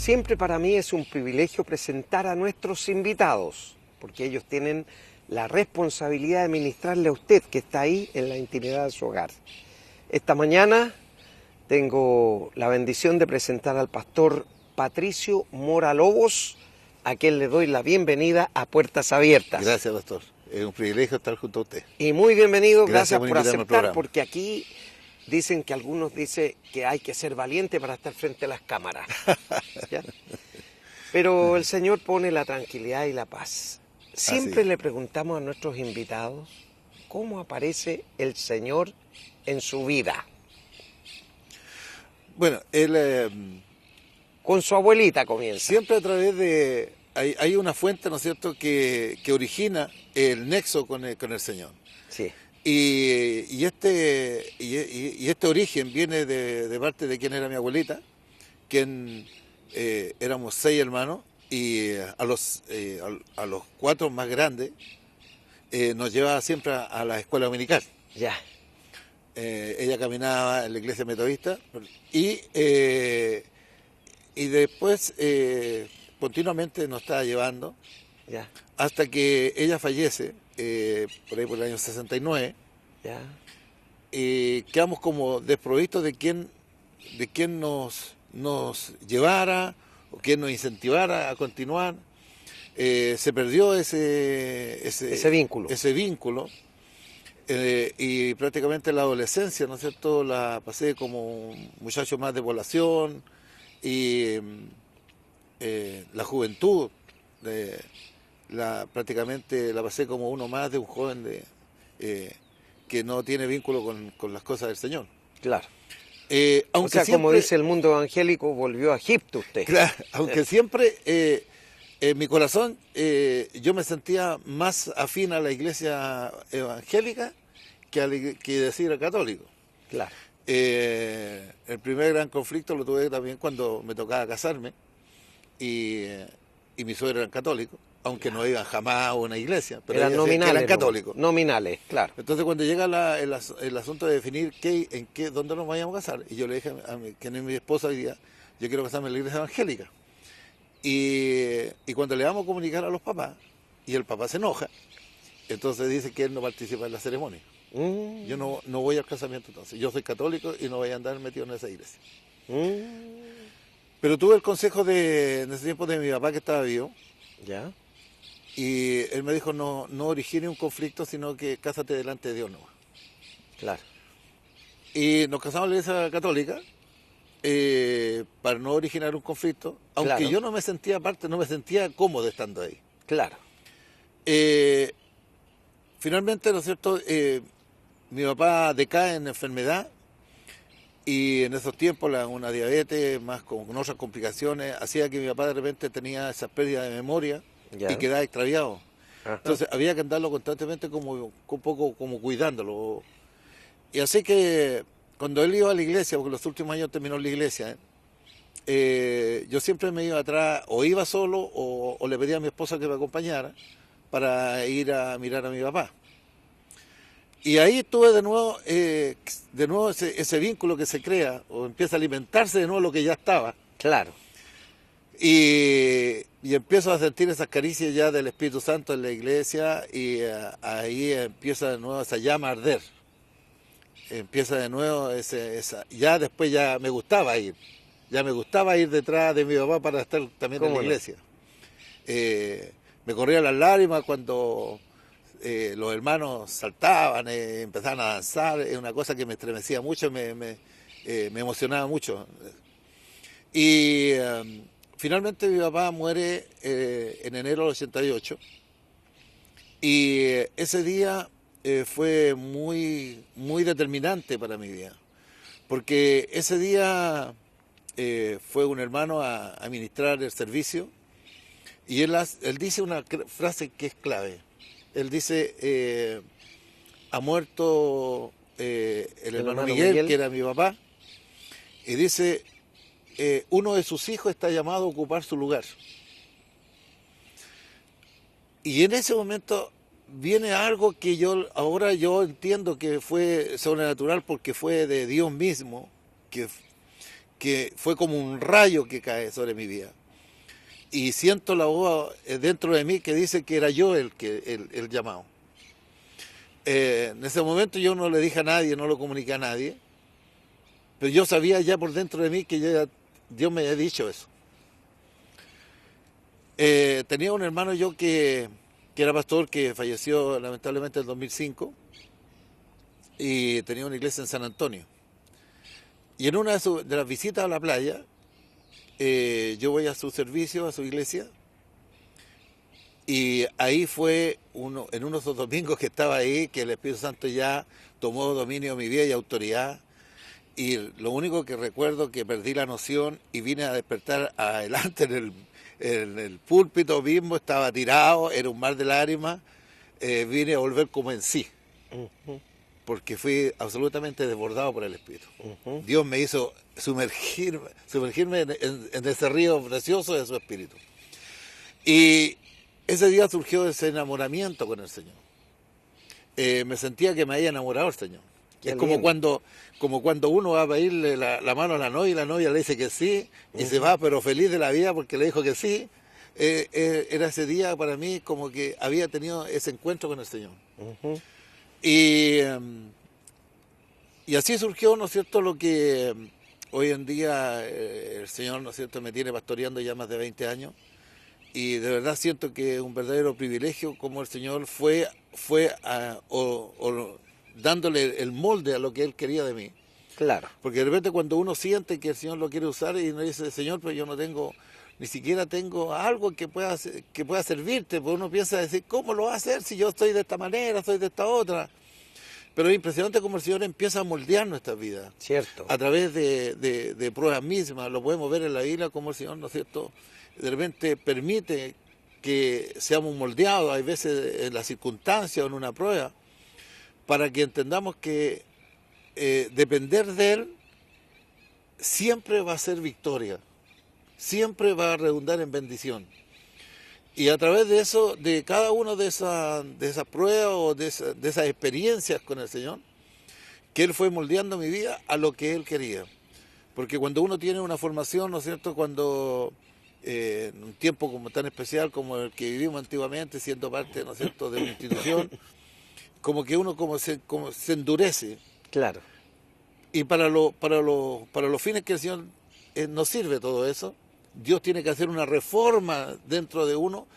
Siempre para mí es un privilegio presentar a nuestros invitados, porque ellos tienen la responsabilidad de ministrarle a usted que está ahí en la intimidad de su hogar. Esta mañana tengo la bendición de presentar al pastor Patricio Mora Lobos, a quien le doy la bienvenida a Puertas Abiertas. Gracias, pastor. Es un privilegio estar junto a usted. Y muy bienvenido, gracias por invitarme al aceptar, programa. porque aquí dicen que algunos dicen que hay que ser valiente para estar frente a las cámaras. ¿Ya? Pero el Señor pone la tranquilidad y la paz. Siempre le preguntamos a nuestros invitados cómo aparece el Señor en su vida. Bueno, él Con su abuelita comienza. siempre a través de... Hay una fuente, ¿no es cierto?, que origina el nexo con el Señor. Sí. Y este origen viene de parte de quien era mi abuelita, quien éramos 6 hermanos, y a los 4 más grandes nos llevaba siempre a la escuela dominical. Ya. Ella caminaba en la iglesia metodista y después continuamente nos estaba llevando Ya. hasta que ella fallece, por ahí por el año 69. Ya. Quedamos como desprovistos de quién nos llevara o quién nos incentivara a continuar. Se perdió ese vínculo. Ese vínculo. Y prácticamente la adolescencia, ¿no es cierto?, la pasé como un muchacho más de población, y la juventud prácticamente la pasé como uno más de un joven que no tiene vínculo con las cosas del Señor. Claro. Aunque o sea, siempre, como dice el mundo evangélico, volvió a Egipto usted. claro, aunque siempre en mi corazón yo me sentía más afín a la iglesia evangélica que decir a católico. Claro. El primer gran conflicto lo tuve también cuando me tocaba casarme y mi suegro era católico, aunque no iban jamás a una iglesia, pero Eran ellos decían que nominales. eran católicos. Nominales, claro. Entonces cuando llega el asunto de definir dónde nos vayamos a casar, y yo le dije que no es mi esposa hoy día, yo quiero casarme en la iglesia evangélica. Y cuando le vamos a comunicar a los papás, y el papá se enoja, entonces dice que él no participa en la ceremonia. Yo no voy al casamiento entonces. Yo soy católico y no voy a andar metido en esa iglesia. Pero tuve el consejo en ese tiempo de mi papá que estaba vivo. Ya. Y él me dijo, no origine un conflicto, sino que cásate delante de Dios nomás. Claro. Y nos casamos en la iglesia católica para no originar un conflicto, aunque Claro. yo no me sentía parte, no me sentía cómodo estando ahí. Claro. Finalmente, ¿no es cierto?, mi papá decae en enfermedad, y en esos tiempos una diabetes más con otras complicaciones hacía que mi papá de repente tenía esa pérdida de memoria. Ya. Y quedaba extraviado. Ajá. Entonces había que andarlo constantemente como un poco como cuidándolo. Y así que cuando él iba a la iglesia, porque los últimos años terminó en la iglesia, yo siempre me iba atrás, o iba solo o le pedía a mi esposa que me acompañara para ir a mirar a mi papá. Y ahí tuve de nuevo ese vínculo que se crea, o empieza a alimentarse de nuevo lo que ya estaba. Claro. Y empiezo a sentir esas caricias ya del Espíritu Santo en la iglesia, y ahí empieza de nuevo esa llama a arder. Empieza de nuevo ya después ya me gustaba ir. Ya me gustaba ir detrás de mi papá para estar también en la iglesia. Me corrían las lágrimas cuando los hermanos saltaban, empezaban a danzar. Es una cosa que me estremecía mucho, me emocionaba mucho. Y finalmente mi papá muere en enero del 88, y ese día fue muy, muy determinante para mi vida, porque ese día fue un hermano a ministrar el servicio, y él dice una frase que es clave. Él dice, ha muerto el hermano Miguel, que era mi papá, y dice, uno de sus hijos está llamado a ocupar su lugar. Y en ese momento viene algo que ahora yo entiendo que fue sobrenatural, porque fue de Dios mismo, que fue como un rayo que cae sobre mi vida. Y siento la voz dentro de mí que dice que era yo el llamado. En ese momento yo no le dije a nadie, no lo comuniqué a nadie, pero yo sabía ya por dentro de mí que Dios me había dicho eso. Tenía un hermano yo que era pastor, que falleció lamentablemente en el 2005, y tenía una iglesia en San Antonio. Y en una de las visitas a la playa, yo voy a su servicio, a su iglesia, y ahí fue en uno de esos domingos que estaba ahí, que el Espíritu Santo ya tomó dominio de mi vida y autoridad, y lo único que recuerdo es que perdí la noción y vine a despertar adelante en el púlpito mismo, estaba tirado, era un mar de lágrimas, vine a volver como en sí, porque fui absolutamente desbordado por el Espíritu. Dios me hizo sumergirme en ese río precioso de su Espíritu. Y ese día surgió ese enamoramiento con el Señor. Me sentía que me había enamorado el Señor. Qué Es lindo. como cuando uno va a pedirle la mano a la novia y la novia le dice que sí, y se va pero feliz de la vida porque le dijo que sí. Era ese día para mí como que había tenido ese encuentro con el Señor. Y, y así surgió, ¿no es cierto?, lo que hoy en día el Señor, ¿no es cierto?, me tiene pastoreando ya más de 20 años. Y de verdad siento que es un verdadero privilegio como el Señor fue dándole el molde a lo que Él quería de mí. Claro. Porque de repente cuando uno siente que el Señor lo quiere usar y uno dice, Señor, pero yo no tengo, ni siquiera tengo algo que pueda servirte, pues uno piensa decir, ¿cómo lo va a hacer si yo estoy de esta manera, estoy de esta otra? Pero es impresionante cómo el Señor empieza a moldear nuestra vida. Cierto. A través de pruebas mismas, lo podemos ver en la Biblia, como el Señor, ¿no es cierto?, de repente permite que seamos moldeados, hay veces en las circunstancias o en una prueba, para que entendamos que depender de Él siempre va a ser victoria, siempre va a redundar en bendición. Y a través de eso, de cada una de esas pruebas o de esas experiencias con el Señor, que Él fue moldeando mi vida a lo que Él quería. Porque cuando uno tiene una formación, ¿no es cierto?, cuando en un tiempo como tan especial como el que vivimos antiguamente, siendo parte, ¿no es cierto?, de una institución, como que uno como se endurece. Claro. Y para los fines que el Señor nos sirve todo eso, Dios tiene que hacer una reforma dentro de uno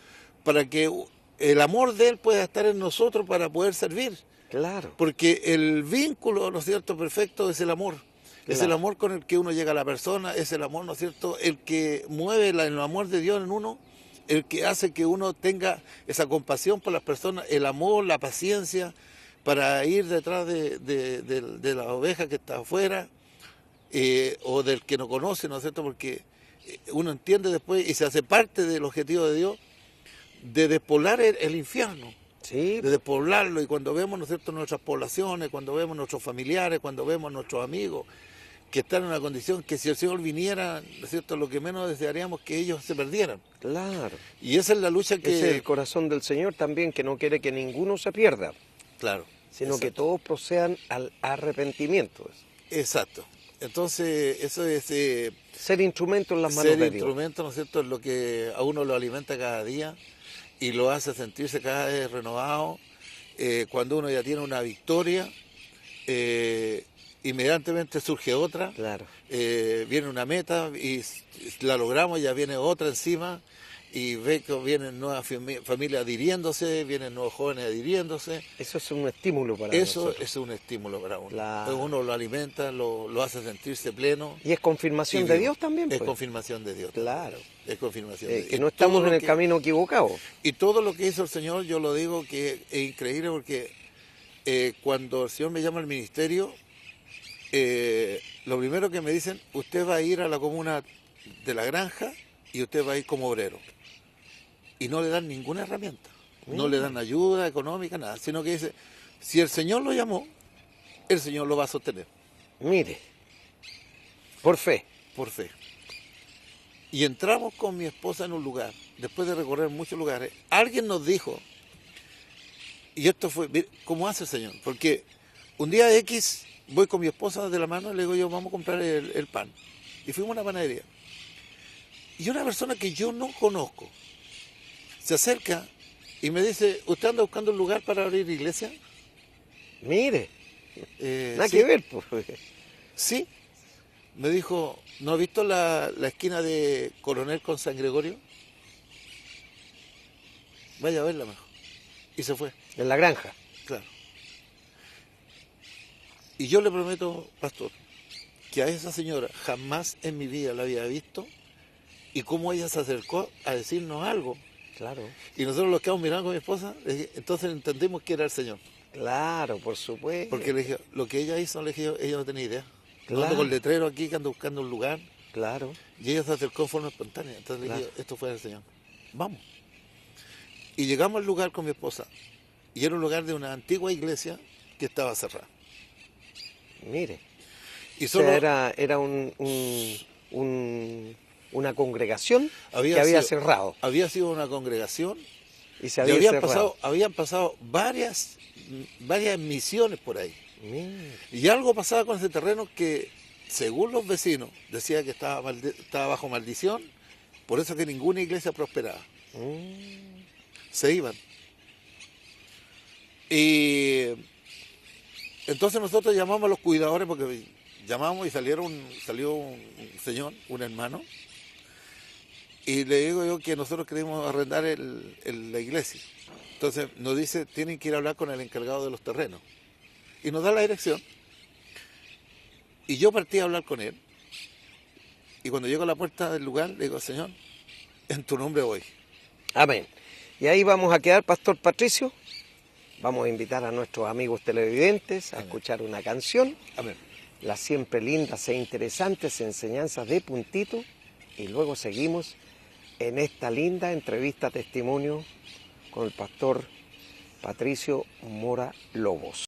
para que el amor de Él pueda estar en nosotros para poder servir. Claro. Porque el vínculo, ¿no es cierto?, perfecto es el amor. Es el amor con el que uno llega a la persona, es el amor, ¿no es cierto?, el que mueve el amor de Dios en uno, el que hace que uno tenga esa compasión por las personas, el amor, la paciencia, para ir detrás de la oveja que está afuera, o del que no conoce, ¿no es cierto?, porque uno entiende después y se hace parte del objetivo de Dios de despoblar el infierno. Sí. De despoblarlo, y cuando vemos, ¿no es cierto?, nuestras poblaciones, cuando vemos nuestros familiares, cuando vemos nuestros amigos que están en una condición que si el Señor viniera, ¿no es cierto?, lo que menos desearíamos que ellos se perdieran. Claro. Y esa es la lucha que... Ese es el corazón del Señor también, que no quiere que ninguno se pierda, Claro. sino exacto. que todos procedan al arrepentimiento. Exacto. Entonces, eso es... Ser instrumento en las manos ser de Dios. instrumento, ¿no es cierto?, es lo que a uno lo alimenta cada día y lo hace sentirse cada vez renovado. Cuando uno ya tiene una victoria, inmediatamente surge otra, Claro. viene una meta y la logramos, ya viene otra encima, y ve que vienen nuevas familias adhiriéndose, vienen nuevos jóvenes adhiriéndose. Eso es un estímulo para Eso nosotros. es un estímulo para uno. Claro. Uno lo alimenta, lo hace sentirse pleno. Y es confirmación y de vivo. Dios también. Es pues. confirmación de Dios. Claro. Es confirmación de Dios. Que Y no todo estamos lo en el que- camino equivocado. Y todo lo que hizo el Señor, yo lo digo que es increíble, porque cuando el Señor me llama al ministerio, lo primero que me dicen, usted va a ir a la comuna de La Granja y usted va a ir como obrero. Y no le dan ninguna herramienta, no le dan ayuda económica, nada, sino que dice, si el Señor lo llamó, el Señor lo va a sostener, Mire, por fe. por fe. Y entramos con mi esposa en un lugar, después de recorrer muchos lugares, alguien nos dijo, y esto fue, mire, ¿cómo hace el Señor? Porque un día X voy con mi esposa de la mano y le digo yo, vamos a comprar el pan. Y fuimos a una panadería. Y una persona que yo no conozco se acerca y me dice, ¿usted anda buscando un lugar para abrir iglesia? Mire, nada Sí, que ver, pues. sí. Me dijo, ¿no ha visto la esquina de Coronel con San Gregorio? Vaya a verla mejor. Y se fue, En la granja. claro. Y yo le prometo, pastor, que a esa señora jamás en mi vida la había visto y cómo ella se acercó a decirnos algo. Claro, Y nosotros los quedamos mirando con mi esposa, entonces entendimos que era el Señor. claro, por supuesto. Porque le dije, lo que ella hizo, le dije, ella no tenía idea. No ando Claro, con letrero aquí, que ando buscando un lugar. claro, Y ella se acercó de forma espontánea. Entonces le claro. dije, esto fue el Señor. Vamos. Y llegamos al lugar con mi esposa. Y era un lugar de una antigua iglesia que estaba cerrada. Mire. Y O solo sea, era una congregación que había cerrado había sido una congregación y se y había cerrado. habían pasado varias misiones por ahí. Mire. Y algo pasaba con ese terreno que, según los vecinos, decía que estaba bajo maldición, por eso que ninguna iglesia prosperaba. Mm, Se iban. Y entonces nosotros llamamos a los cuidadores, porque llamamos y salió un señor, un hermano, y le digo yo que nosotros queremos arrendar la iglesia. Entonces nos dice, tienen que ir a hablar con el encargado de los terrenos. Y nos da la dirección. Y yo partí a hablar con él. Y cuando llego a la puerta del lugar, le digo, Señor, en tu nombre voy. amén. Y ahí vamos a quedar, Pastor Patricio. Vamos a invitar a nuestros amigos televidentes a Amén. escuchar una canción, Amén. las siempre lindas e interesantes enseñanzas de Puntito, y luego seguimos en esta linda entrevista testimonio con el Pastor Patricio Mora Lobos.